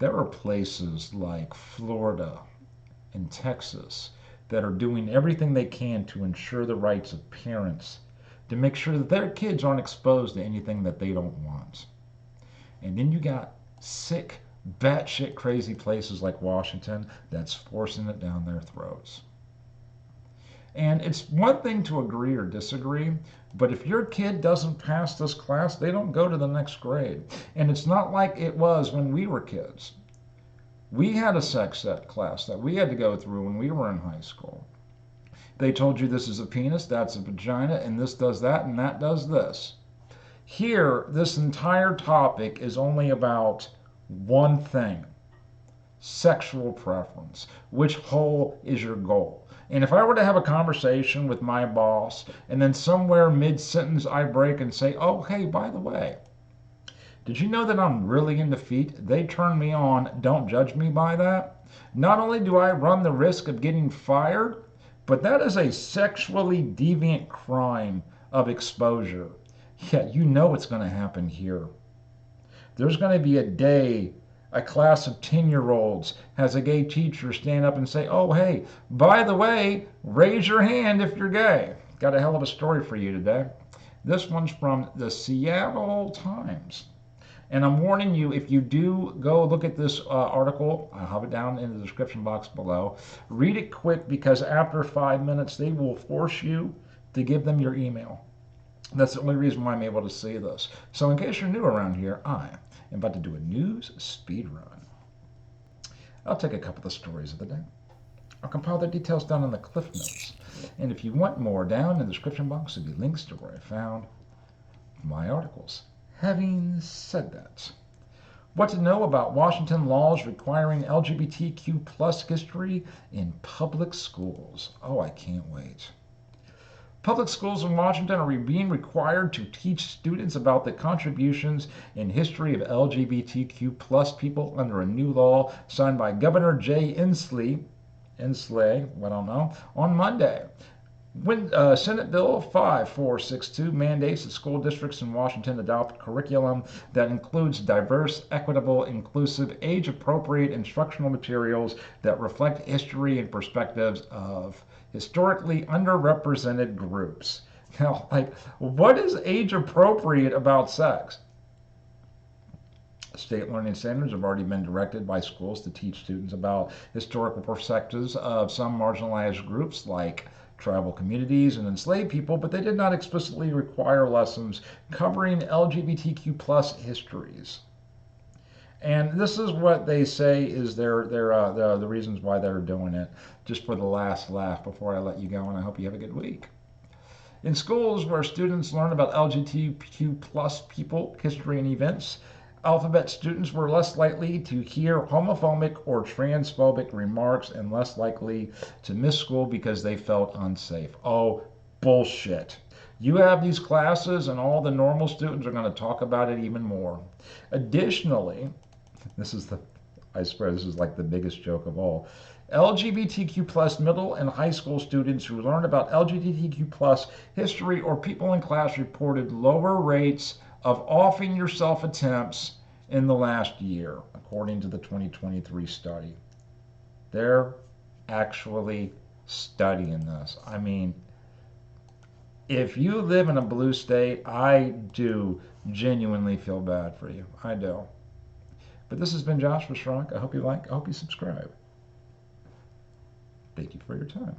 There are places like Florida and Texas that are doing everything they can to ensure the rights of parents to make sure that their kids aren't exposed to anything that they don't want. And then you got sick, batshit crazy places like Washington that's forcing it down their throats. And it's one thing to agree or disagree, but if your kid doesn't pass this class, they don't go to the next grade. And it's not like it was when we were kids. We had a sex ed class that we had to go through when we were in high school. They told you this is a penis, that's a vagina, and this does that, and that does this. Here, this entire topic is only about one thing: sexual preference. Which hole is your goal? And if I were to have a conversation with my boss, and then somewhere mid sentence I break and say, oh, hey, by the way, did you know that I'm really into feet? They turn me on. Don't judge me by that. Not only do I run the risk of getting fired, but that is a sexually deviant crime of exposure. Yeah, you know what's going to happen here. There's going to be a day a class of 10-year-olds has a gay teacher stand up and say, oh, hey, by the way, raise your hand if you're gay. Got a hell of a story for you today. This one's from the Seattle Times. And I'm warning you, if you do go look at this article, I'll have it down in the description box below. Read it quick, because after 5 minutes, they will force you to give them your email. That's the only reason why I'm able to see this. So in case you're new around here, I am about to do a news speed run. I'll take a couple of the stories of the day. I'll compile the details down in the Cliff Notes. And if you want more, down in the description box will be links to where I found my articles. Having said that, what to know about Washington laws requiring LGBTQ plus history in public schools. Oh, I can't wait. Public schools in Washington are being required to teach students about the contributions and history of LGBTQ plus people under a new law signed by Governor Jay Inslee, I don't know, on Monday. When Senate Bill 5462 mandates that school districts in Washington adopt curriculum that includes diverse, equitable, inclusive, age-appropriate instructional materials that reflect history and perspectives of historically underrepresented groups. Now, what is age-appropriate about sex? State learning standards have already been directed by schools to teach students about historical perspectives of some marginalized groups like tribal communities and enslaved people, but they did not explicitly require lessons covering LGBTQ plus histories. And this is what they say is the reasons why they're doing it, just for the last laugh before I let you go, and I hope you have a good week. In schools where students learn about LGBTQ plus people, history, and events, alphabet students were less likely to hear homophobic or transphobic remarks and less likely to miss school because they felt unsafe. Oh, bullshit. You have these classes and all the normal students are going to talk about it even more. Additionally, I swear this is like the biggest joke of all. LGBTQ plus middle and high school students who learn about LGBTQ plus history or people in class reported lower rates of offing yourself attempts in the last year, according to the 2023 study. They're actually studying this. I mean, if you live in a blue state, I do genuinely feel bad for you. I do. But this has been Josh for Strunk. I hope you subscribe. Thank you for your time.